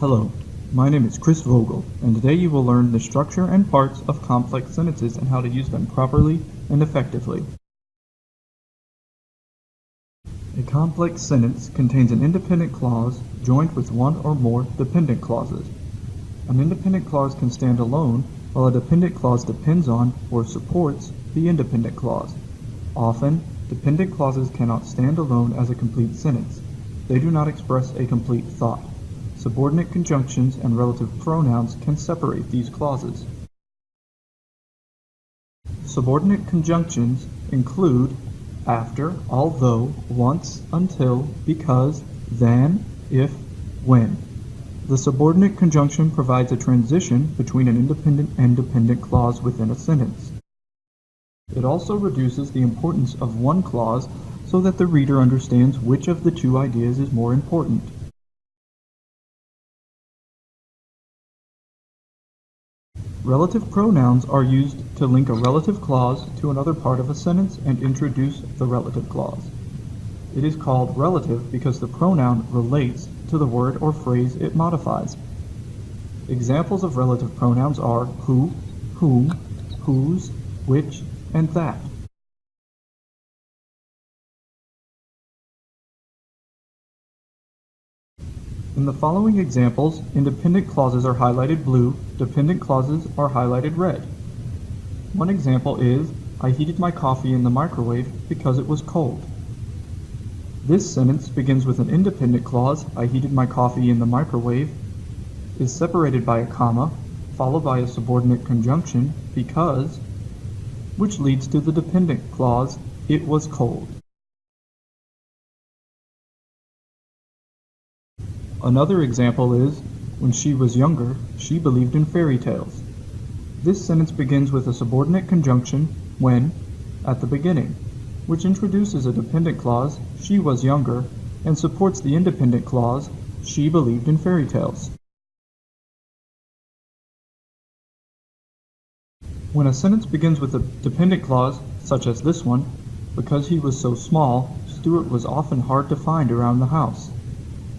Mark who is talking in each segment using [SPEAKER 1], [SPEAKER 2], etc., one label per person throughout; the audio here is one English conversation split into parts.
[SPEAKER 1] Hello, my name is Chris Vogel, and today you will learn the structure and parts of complex sentences and how to use them properly and effectively. A complex sentence contains an independent clause joined with one or more dependent clauses. An independent clause can stand alone, while a dependent clause depends on or supports the independent clause. Often, dependent clauses cannot stand alone as a complete sentence. They do not express a complete thought. Subordinate conjunctions and relative pronouns can separate these clauses. Subordinate conjunctions include after, although, once, until, because, then, if, when. The subordinate conjunction provides a transition between an independent and dependent clause within a sentence. It also reduces the importance of one clause so that the reader understands which of the two ideas is more important. Relative pronouns are used to link a relative clause to another part of a sentence and introduce the relative clause. It is called relative because the pronoun relates to the word or phrase it modifies. Examples of relative pronouns are who, whom, whose, which, and that. In the following examples, independent clauses are highlighted blue, dependent clauses are highlighted red. One example is, I heated my coffee in the microwave because it was cold. This sentence begins with an independent clause, I heated my coffee in the microwave, is separated by a comma, followed by a subordinate conjunction, because, which leads to the dependent clause, it was cold. Another example is, when she was younger, she believed in fairy tales. This sentence begins with a subordinate conjunction, when, at the beginning, which introduces a dependent clause, she was younger, and supports the independent clause, she believed in fairy tales. When a sentence begins with a dependent clause, such as this one, because he was so small, Stuart was often hard to find around the house.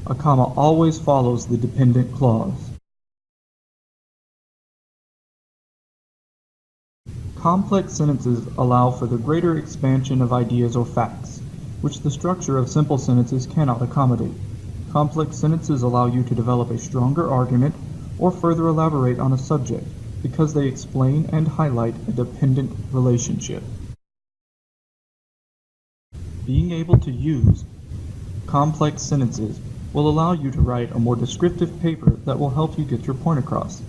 [SPEAKER 1] A comma always follows the dependent clause. Complex sentences allow for the greater expansion of ideas or facts, which the structure of simple sentences cannot accommodate. Complex sentences allow you to develop a stronger argument or further elaborate on a subject because they explain and highlight a dependent relationship. Being able to use complex sentences will allow you to write a more descriptive paper that will help you get your point across.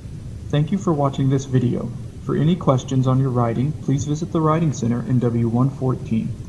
[SPEAKER 1] Thank you for watching this video. For any questions on your writing, please visit the Writing Center in W114.